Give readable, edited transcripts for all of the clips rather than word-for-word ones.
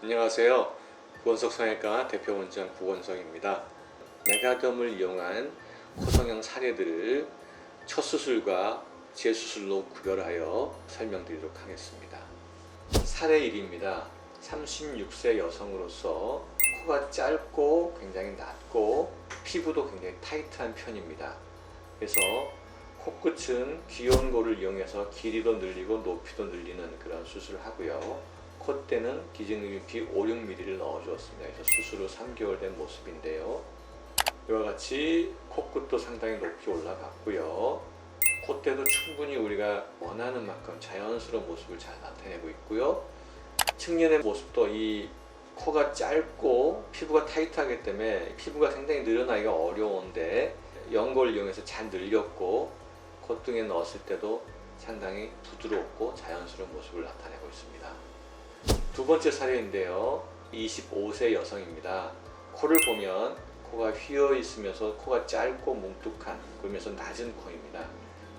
안녕하세요. 구원석 성형외과 대표원장 구원석입니다. 메가덤을 이용한 코성형 사례들을 첫 수술과 재수술로 구별하여 설명드리도록 하겠습니다. 사례 1입니다. 36세 여성으로서 코가 짧고 굉장히 낮고 피부도 굉장히 타이트한 편입니다. 그래서 코끝은 귀연고를 이용해서 길이도 늘리고 높이도 늘리는 그런 수술을 하고요. 콧대는 기증유피 5-6mm를 넣어주었습니다. 그래서 수술 후 3개월 된 모습인데요. 이와 같이 코끝도 상당히 높이 올라갔고요. 콧대도 충분히 우리가 원하는 만큼 자연스러운 모습을 잘 나타내고 있고요. 측면의 모습도 이 코가 짧고 피부가 타이트하기 때문에 피부가 상당히 늘어나기가 어려운데 연고를 이용해서 잘 늘렸고 콧등에 넣었을 때도 상당히 부드럽고 자연스러운 모습을 나타내고 있습니다. 두 번째 사례인데요. 25세 여성입니다. 코를 보면 코가 휘어 있으면서 코가 짧고 뭉툭한 그러면서 낮은 코입니다.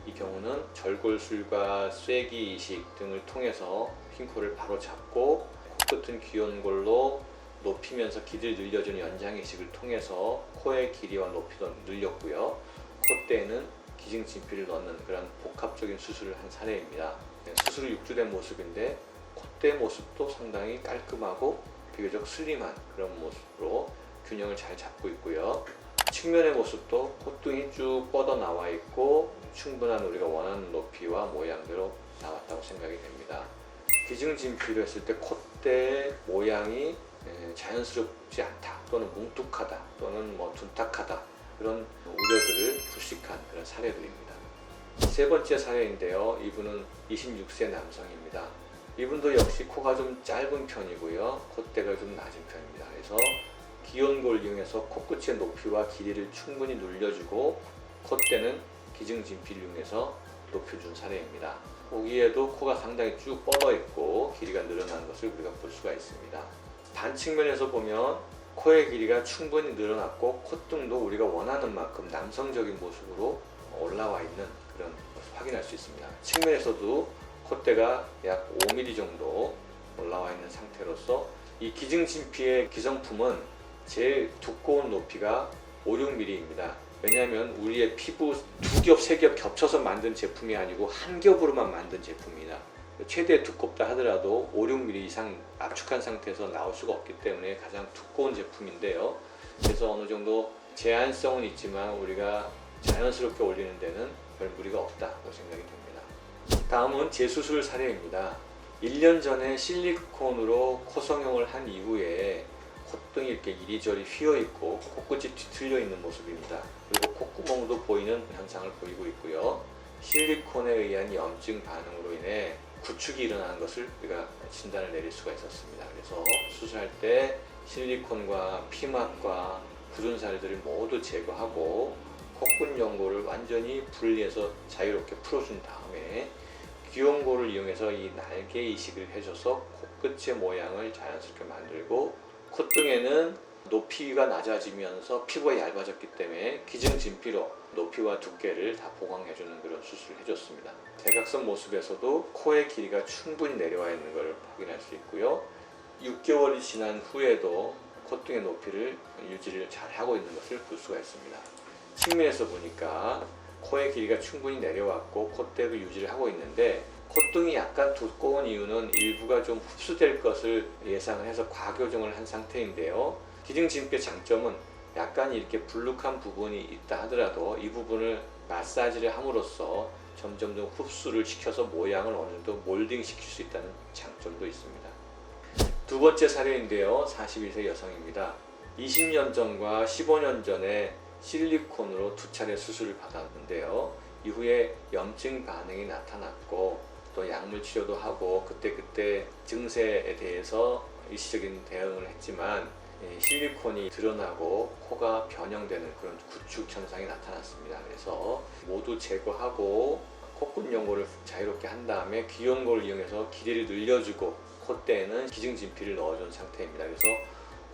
이 경우는 절골술과 쐐기 이식 등을 통해서 흰 코를 바로 잡고 코끝은 귀연골로 높이면서 길이를 늘려주는 연장 이식을 통해서 코의 길이와 높이도 늘렸고요. 콧대에는 기증진피를 넣는 그런 복합적인 수술을 한 사례입니다. 수술 후 6주 된 모습인데 콧대 모습도 상당히 깔끔하고 비교적 슬림한 그런 모습으로 균형을 잘 잡고 있고요. 측면의 모습도 콧등이 쭉 뻗어 나와 있고 충분한 우리가 원하는 높이와 모양대로 나왔다고 생각이 됩니다. 기증진피를 했을 때 콧대 모양이 자연스럽지 않다 또는 뭉툭하다 또는 둔탁하다 그런 우려들을 불식한 그런 사례들입니다. 세 번째 사례인데요. 이분은 26세 남성입니다. 이분도 역시 코가 좀 짧은 편이고요. 콧대가 좀 낮은 편입니다. 그래서 기연고를 이용해서 코끝의 높이와 길이를 충분히 눌려주고 콧대는 기증진피를 이용해서 높여준 사례입니다. 보기에도 코가 상당히 쭉 뻗어 있고 길이가 늘어난 것을 우리가 볼 수가 있습니다. 반측면에서 보면 코의 길이가 충분히 늘어났고 콧등도 우리가 원하는 만큼 남성적인 모습으로 올라와 있는 그런 것을 확인할 수 있습니다. 측면에서도 콧대가 약 5mm 정도 올라와 있는 상태로서 이 기증진피의 기성품은 제일 두꺼운 높이가 5-6mm입니다. 왜냐하면 우리의 피부 2겹, 3겹 겹쳐서 만든 제품이 아니고 한 겹으로만 만든 제품입니다. 최대 두껍다 하더라도 5-6mm 이상 압축한 상태에서 나올 수가 없기 때문에 가장 두꺼운 제품인데요. 그래서 어느 정도 제한성은 있지만 우리가 자연스럽게 올리는 데는 별 무리가 없다고 생각이 됩니다. 다음은 재수술 사례입니다. 1년 전에 실리콘으로 코성형을 한 이후에 콧등이 이렇게 이리저리 휘어 있고 코끝이 뒤틀려 있는 모습입니다. 그리고 콧구멍도 보이는 현상을 보이고 있고요. 실리콘에 의한 염증 반응으로 인해 구축이 일어나는 것을 우리가 진단을 내릴 수가 있었습니다. 그래서 수술할 때 실리콘과 피막과 굳은 살들을 모두 제거하고 코끝 연고를 완전히 분리해서 자유롭게 풀어준 다음에 귀연고를 이용해서 이 날개 이식을 해줘서 코끝의 모양을 자연스럽게 만들고 콧등에는 높이가 낮아지면서 피부가 얇아졌기 때문에 기증진피로 높이와 두께를 다 보강해주는 그런 수술을 해줬습니다. 대각선 모습에서도 코의 길이가 충분히 내려와 있는 것을 확인할 수 있고요. 6개월이 지난 후에도 콧등의 높이를 유지를 잘 하고 있는 것을 볼 수가 있습니다. 측면에서 보니까 코의 길이가 충분히 내려왔고 콧대도 유지를 하고 있는데 콧등이 약간 두꺼운 이유는 일부가 좀 흡수될 것을 예상을 해서 과교정을 한 상태인데요. 기증진피의 장점은 약간 이렇게 불룩한 부분이 있다 하더라도 이 부분을 마사지를 함으로써 점점 더 흡수를 시켜서 모양을 어느 정도 몰딩 시킬 수 있다는 장점도 있습니다. 두 번째 사례인데요. 41세 여성입니다. 20년 전과 15년 전에 실리콘으로 2차례 수술을 받았는데요. 이후에 염증 반응이 나타났고 또 약물 치료도 하고 그때 증세에 대해서 일시적인 대응을 했지만 실리콘이 드러나고 코가 변형되는 그런 구축 현상이 나타났습니다. 그래서 모두 제거하고 코끝 연고를 자유롭게 한 다음에 귀연고를 이용해서 길이를 늘려주고 콧대에는 기증진피를 넣어준 상태입니다. 그래서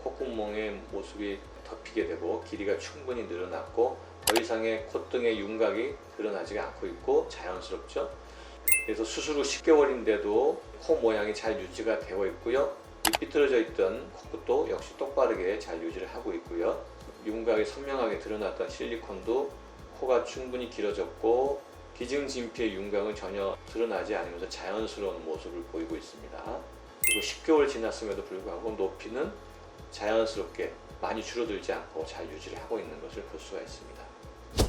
콧구멍의 모습이 덮이게 되고 길이가 충분히 늘어났고 더 이상의 콧등의 윤곽이 드러나지가 않고 있고 자연스럽죠. 그래서 수술 후 10개월인데도 코 모양이 잘 유지가 되어 있고요. 이 삐뚤어져 있던 코끝도 역시 똑바르게 잘 유지를 하고 있고요. 윤곽이 선명하게 드러났던 실리콘도 코가 충분히 길어졌고 기증진피의 윤곽은 전혀 드러나지 않으면서 자연스러운 모습을 보이고 있습니다. 그리고 10개월 지났음에도 불구하고 높이는 자연스럽게 많이 줄어들지 않고 잘 유지를 하고 있는 것을 볼 수가 있습니다.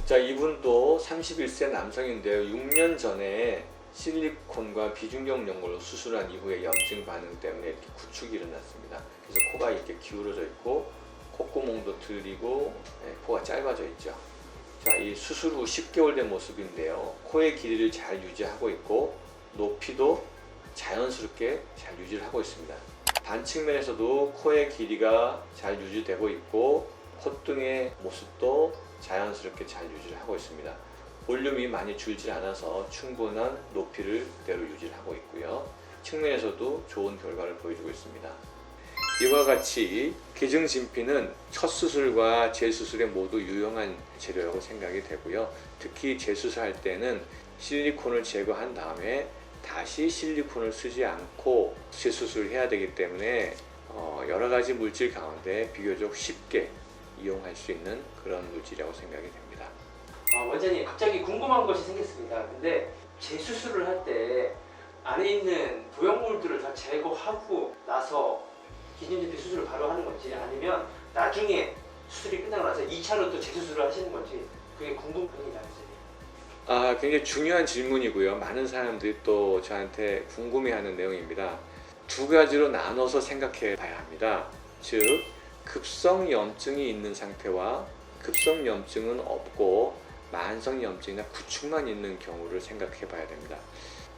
자, 이분도 31세 남성인데요. 6년 전에 실리콘과 비중격 연골로 수술한 이후에 염증 반응 때문에 이렇게 구축이 일어났습니다. 그래서 코가 이렇게 기울어져 있고 콧구멍도 들리고 코가 짧아져 있죠. 자, 이 수술 후 10개월 된 모습인데요. 코의 길이를 잘 유지하고 있고 높이도 자연스럽게 잘 유지를 하고 있습니다. 반측면에서도 코의 길이가 잘 유지되고 있고 콧등의 모습도 자연스럽게 잘 유지를 하고 있습니다. 볼륨이 많이 줄지 않아서 충분한 높이를 그대로 유지를 하고 있고요. 측면에서도 좋은 결과를 보여주고 있습니다. 이와 같이 기증진피는 첫 수술과 재수술에 모두 유용한 재료라고 생각이 되고요. 특히 재수술할 때는 실리콘을 제거한 다음에 다시 실리콘을 쓰지 않고 재수술을 해야 되기 때문에 여러 가지 물질 가운데 비교적 쉽게 이용할 수 있는 그런 물질이라고 생각이 됩니다. 원장님, 갑자기 궁금한 것이 생겼습니다. 근데 재수술을 할 때 안에 있는 부영물들을 다 제거하고 나서 기증진피 수술을 바로 하는 건지 아니면 나중에 수술이 끝나고 나서 2차로 또 재수술을 하시는 건지 그게 궁금합니다. 굉장히 중요한 질문이고요. 많은 사람들이 또 저한테 궁금해하는 내용입니다. 두 가지로 나눠서 생각해 봐야 합니다. 즉, 급성염증이 있는 상태와 급성염증은 없고 만성염증이나 구축만 있는 경우를 생각해 봐야 됩니다.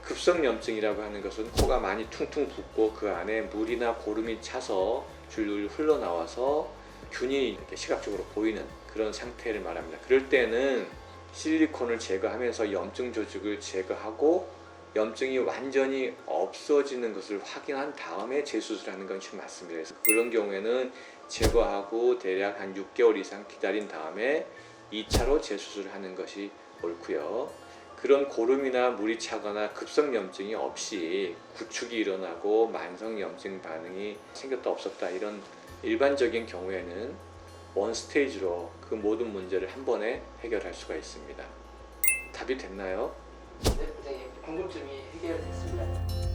급성염증이라고 하는 것은 코가 많이 퉁퉁 붓고 그 안에 물이나 고름이 차서 줄줄 흘러나와서 균이 이렇게 시각적으로 보이는 그런 상태를 말합니다. 그럴 때는 실리콘을 제거하면서 염증 조직을 제거하고 염증이 완전히 없어지는 것을 확인한 다음에 재수술하는 것이 맞습니다. 그래서 그런 경우에는 제거하고 대략 한 6개월 이상 기다린 다음에 2차로 재수술을 하는 것이 옳고요. 그런 고름이나 물이 차거나 급성염증이 없이 구축이 일어나고 만성염증 반응이 생겼다 없었다 이런 일반적인 경우에는 원스테이지로 그 모든 문제를 한 번에 해결할 수가 있습니다. 답이 됐나요? 네, 궁금증이 해결됐습니다.